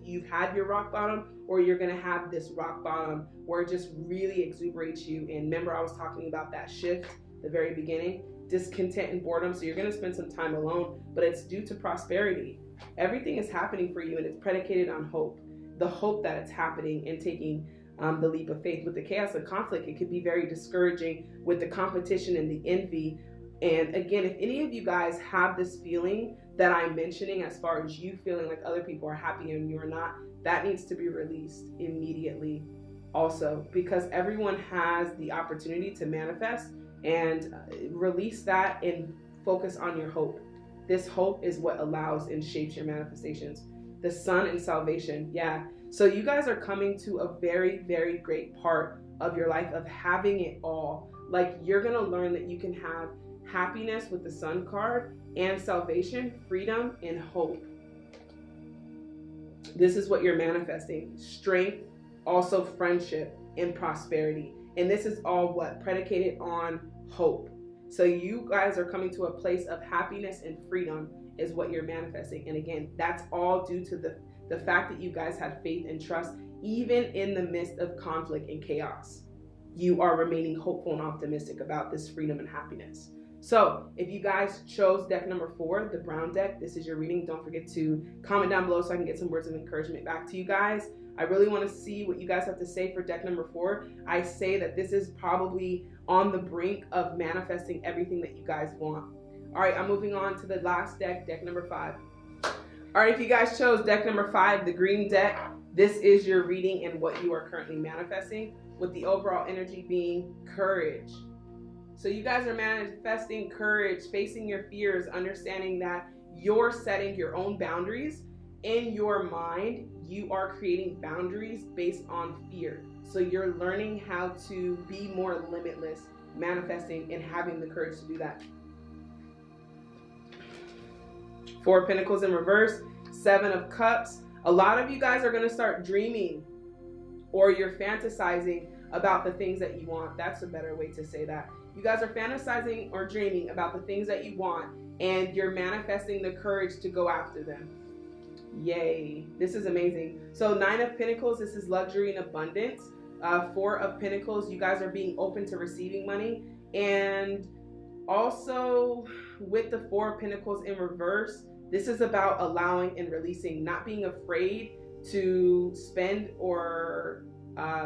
you've had your rock bottom, or you're gonna have this rock bottom where it just really exuberates you. And remember, I was talking about that shift the very beginning, discontent and boredom. So you're going to spend some time alone, but it's due to prosperity. Everything is happening for you, and it's predicated on hope. The hope that it's happening and taking the leap of faith. With the chaos and conflict, it could be very discouraging with the competition and the envy. And again, if any of you guys have this feeling that I'm mentioning, as far as you feeling like other people are happy and you're not, that needs to be released immediately also, because everyone has the opportunity to manifest. And release that and focus on your hope. This hope is what allows and shapes your manifestations. The sun and salvation, yeah. So you guys are coming to a very, very great part of your life of having it all. Like, you're going to learn that you can have happiness with the sun card and salvation, freedom, and hope. This is what you're manifesting. Strength, also friendship, and prosperity. And this is all what? Predicated on hope. So you guys are coming to a place of happiness and freedom is what you're manifesting. And again, that's all due to the fact that you guys had faith and trust, even in the midst of conflict and chaos. You are remaining hopeful and optimistic about this freedom and happiness. So if you guys chose deck number 4, the brown deck, this is your reading. Don't forget to comment down below so I can get some words of encouragement back to you guys. I really want to see what you guys have to say for deck number 4. I say that this is probably on the brink of manifesting everything that you guys want. All right, I'm moving on to the last deck, deck number 5. All right, if you guys chose deck number 5, the green deck, this is your reading and what you are currently manifesting, with the overall energy being courage. So you guys are manifesting courage, facing your fears, understanding that you're setting your own boundaries. In your mind, you are creating boundaries based on fear. So you're learning how to be more limitless, manifesting and having the courage to do that. 4 of Pentacles in reverse, 7 of Cups. A lot of you guys are going to start dreaming, or you're fantasizing about the things that you want. That's a better way to say that. You guys are fantasizing or dreaming about the things that you want, and you're manifesting the courage to go after them. Yay, this is amazing. So 9 of Pentacles, this is luxury and abundance. 4 of Pentacles, you guys are being open to receiving money. And also with the 4 of Pentacles in reverse, this is about allowing and releasing, not being afraid to spend or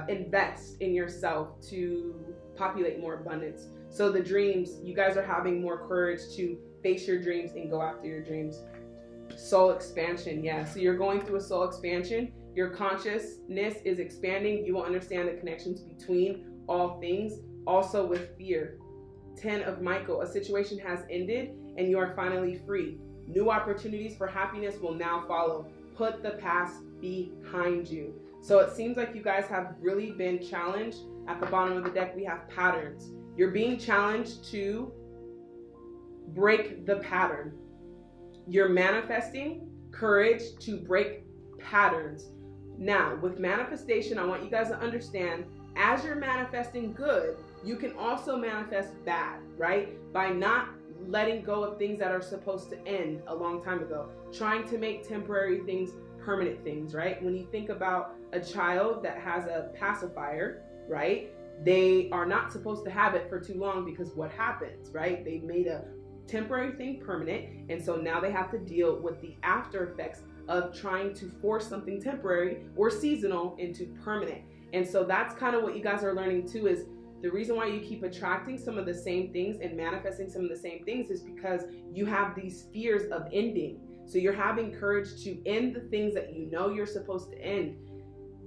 invest in yourself to populate more abundance. So the dreams, you guys are having more courage to face your dreams and go after your dreams. Soul expansion, yeah. So you're going through a soul expansion. Your consciousness is expanding. You will understand the connections between all things. Also with fear. 10 of Michael, a situation has ended and you are finally free. New opportunities for happiness will now follow. Put the past behind you. So it seems like you guys have really been challenged. At the bottom of the deck, we have patterns. You're being challenged to break the pattern. You're manifesting courage to break patterns. Now, with manifestation, I want you guys to understand, as you're manifesting good, you can also manifest bad, right? By not letting go of things that are supposed to end a long time ago. Trying to make temporary things permanent things, right? When you think about a child that has a pacifier, right? They are not supposed to have it for too long, because what happens, right? They made a temporary thing permanent, and so now they have to deal with the after effects of trying to force something temporary or seasonal into permanent. And so that's kind of what you guys are learning too, is the reason why you keep attracting some of the same things and manifesting some of the same things is because you have these fears of ending. So you're having courage to end the things that you know you're supposed to end.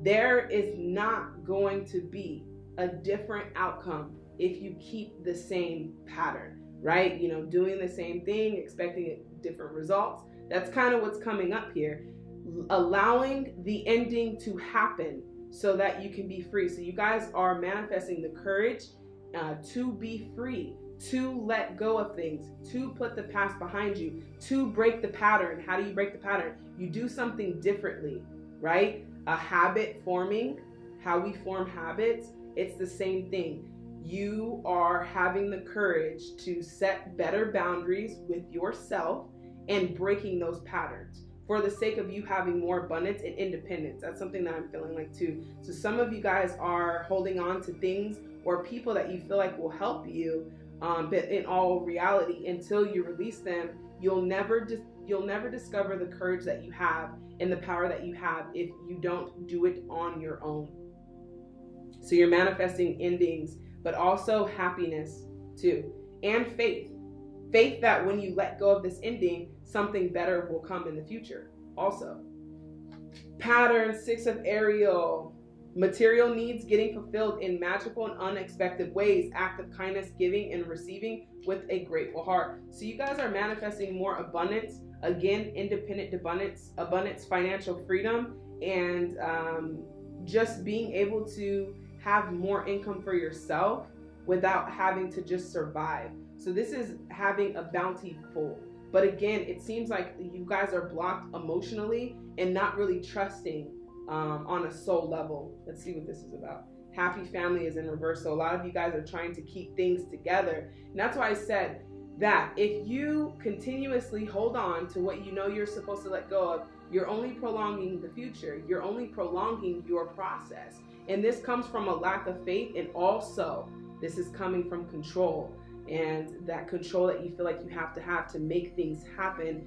There is not going to be a different outcome if you keep the same pattern, right? You know, doing the same thing, expecting different results. That's kind of what's coming up here. Allowing the ending to happen so that you can be free. So you guys are manifesting the courage to be free, to let go of things, to put the past behind you, to break the pattern. How do you break the pattern? You do something differently, right? A habit forming, how we form habits, it's the same thing. You are having the courage to set better boundaries with yourself and breaking those patterns for the sake of you having more abundance and independence. That's something that I'm feeling like too. So some of you guys are holding on to things or people that you feel like will help you, but in all reality, until you release them, you'll never discover the courage that you have and the power that you have if you don't do it on your own. So you're manifesting endings, but also happiness too, and faith. Faith that when you let go of this ending, something better will come in the future also. Pattern 6 of Ariel. Material needs getting fulfilled in magical and unexpected ways. Act of kindness, giving and receiving with a grateful heart. So you guys are manifesting more abundance. Again, independent abundance, financial freedom, and just being able to have more income for yourself without having to just survive. So this is having a bountiful. But again, it seems like you guys are blocked emotionally and not really trusting on a soul level. Let's see what this is about. Happy family is in reverse. So a lot of you guys are trying to keep things together. And that's why I said that if you continuously hold on to what you know you're supposed to let go of, you're only prolonging the future. You're only prolonging your process. And this comes from a lack of faith, and also this is coming from control. And that control that you feel like you have to make things happen,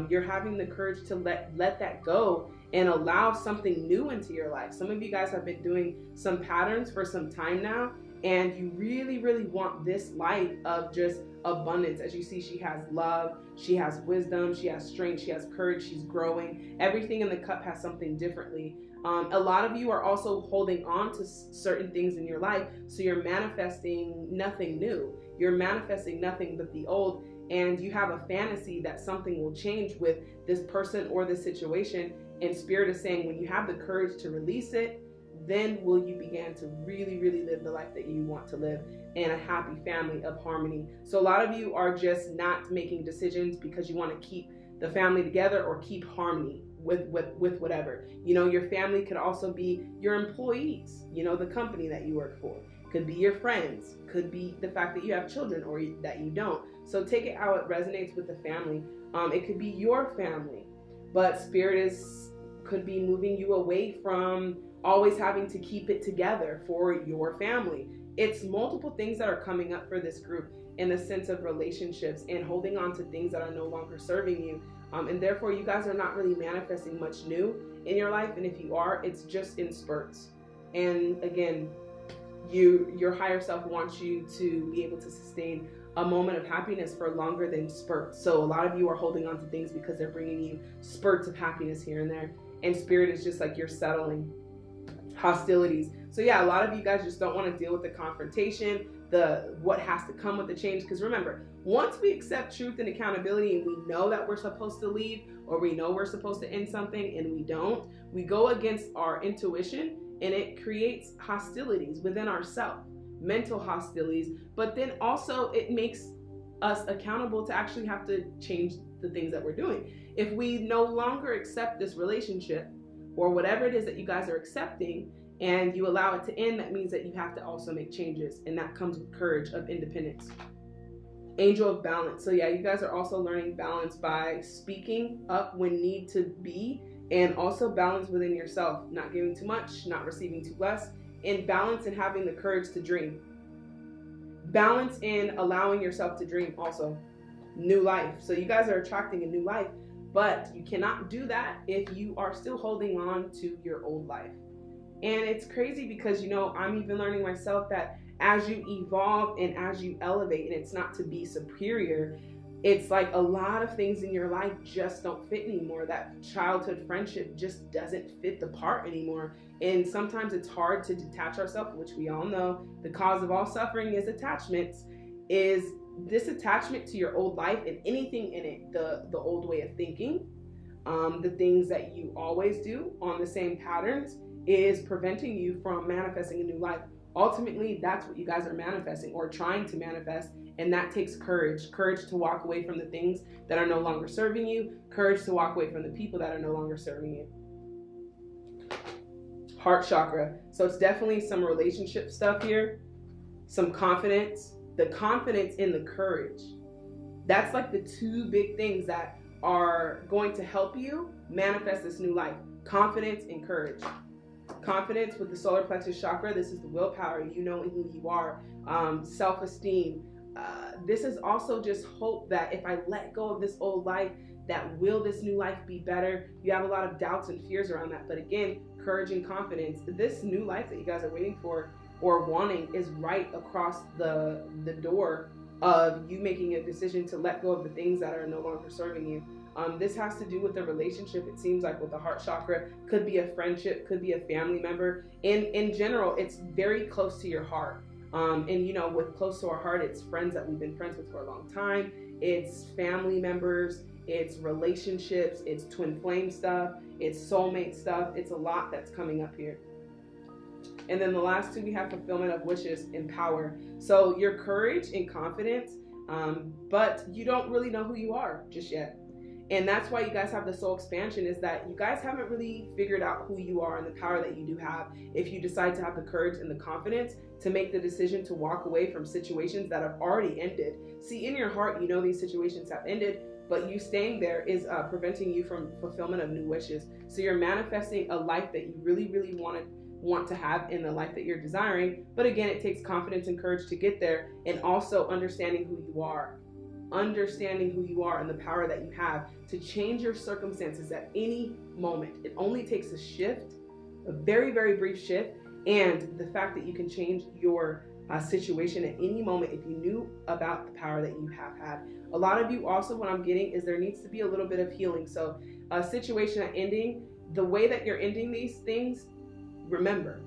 you're having the courage to let that go and allow something new into your life. Some of you guys have been doing some patterns for some time now, and you really, really want this life of just abundance. As you see, she has love, she has wisdom, she has strength, she has courage, she's growing. Everything in the cup has something differently. A lot of you are also holding on to certain things in your life, so you're manifesting nothing new. You're manifesting nothing but the old, and you have a fantasy that something will change with this person or this situation. And Spirit is saying, when you have the courage to release it, then will you begin to really, really live the life that you want to live in a happy family of harmony. So a lot of you are just not making decisions because you want to keep the family together or keep harmony with whatever. You know, your family could also be your employees, you know, the company that you work for. Could be your friends, could be the fact that you have children or that you don't. So take it how it resonates with the family. It could be your family, but Spirit could be moving you away from always having to keep it together for your family. It's multiple things that are coming up for this group in the sense of relationships and holding on to things that are no longer serving you. And therefore, you guys are not really manifesting much new in your life. And if you are, it's just in spurts. And again, your higher self wants you to be able to sustain a moment of happiness for longer than spurts. So a lot of you are holding on to things because they're bringing you spurts of happiness here and there. And Spirit is just like you're settling. Hostilities. So yeah, a lot of you guys just don't want to deal with the confrontation, what has to come with the change. Because remember, once we accept truth and accountability and we know that we're supposed to leave, or we know we're supposed to end something and we don't, we go against our intuition, and it creates hostilities within ourselves, mental hostilities, but then also it makes us accountable to actually have to change the things that we're doing. If we no longer accept this relationship or whatever it is that you guys are accepting, and you allow it to end, that means that you have to also make changes, and that comes with courage of independence. Angel of balance. So yeah, you guys are also learning balance by speaking up when need to be, and also balance within yourself, not giving too much, not receiving too less, and balance in having the courage to dream. Balance in allowing yourself to dream also. New life. So you guys are attracting a new life, but you cannot do that if you are still holding on to your old life. And it's crazy because, you know, I'm even learning myself that as you evolve and as you elevate, and it's not to be superior, it's like a lot of things in your life just don't fit anymore. That childhood friendship just doesn't fit the part anymore. And sometimes it's hard to detach ourselves, which we all know the cause of all suffering is attachments, is this attachment to your old life and anything in it, the old way of thinking, the things that you always do on the same patterns, is preventing you from manifesting a new life Ultimately, that's what you guys are manifesting or trying to manifest. And that takes courage to walk away from the things that are no longer serving you, courage to walk away from the people that are no longer serving you. Heart chakra. So it's definitely some relationship stuff here, some confidence, the confidence in the courage. That's like the two big things that are going to help you manifest this new life. Confidence and courage. Confidence with the solar plexus chakra. This is the willpower. You know who you are. Self-esteem. This is also just hope that if I let go of this old life, that will this new life be better? You have a lot of doubts and fears around that. But again, courage and confidence. This new life that you guys are waiting for or wanting is right across the door of you making a decision to let go of the things that are no longer serving you. This has to do with a relationship. It seems like with the heart chakra, could be a friendship, could be a family member. In general, it's very close to your heart. And you know, with close to our heart, it's friends that we've been friends with for a long time. It's family members, it's relationships, it's twin flame stuff, it's soulmate stuff. It's a lot that's coming up here. And then the last two, we have fulfillment of wishes and power. So your courage and confidence, but you don't really know who you are just yet. And that's why you guys have the soul expansion, is that you guys haven't really figured out who you are and the power that you do have if you decide to have the courage and the confidence to make the decision to walk away from situations that have already ended. See, in your heart, you know these situations have ended, but you staying there is preventing you from fulfillment of new wishes. So you're manifesting a life that you really, really want to have in the life that you're desiring. But again, it takes confidence and courage to get there, and also understanding who you are. Understanding who you are and the power that you have to change your circumstances at any moment. It only takes a shift, a very, very brief shift, and the fact that you can change your situation at any moment if you knew about the power that you have had. A lot of you also, what I'm getting is there needs to be a little bit of healing. So a situation ending, the way that you're ending these things, remember,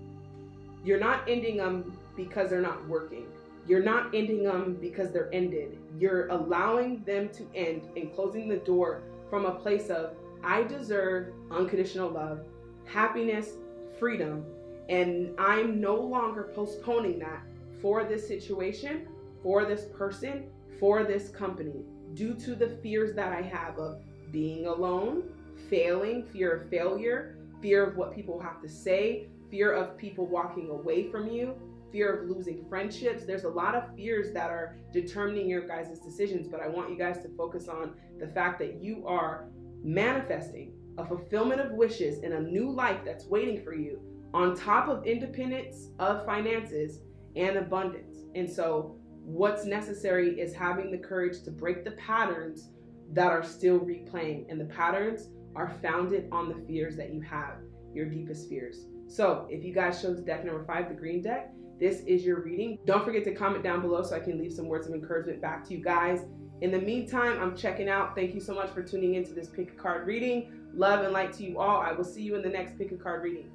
you're not ending them because they're not working. You're not ending them because they're ended. You're allowing them to end and closing the door from a place of, I deserve unconditional love, happiness, freedom, and I'm no longer postponing that for this situation, for this person, for this company, due to the fears that I have of being alone, failing, fear of failure, fear of what people have to say, fear of people walking away from you, fear of losing friendships. There's a lot of fears that are determining your guys' decisions, but I want you guys to focus on the fact that you are manifesting a fulfillment of wishes and a new life that's waiting for you on top of independence of finances and abundance. And so what's necessary is having the courage to break the patterns that are still replaying, and the patterns are founded on the fears that you have, your deepest fears. So if you guys chose deck number 5, the green deck, this is your reading. Don't forget to comment down below so I can leave some words of encouragement back to you guys. In the meantime, I'm checking out. Thank you so much for tuning into this pick a card reading. Love and light to you all. I will see you in the next pick a card reading.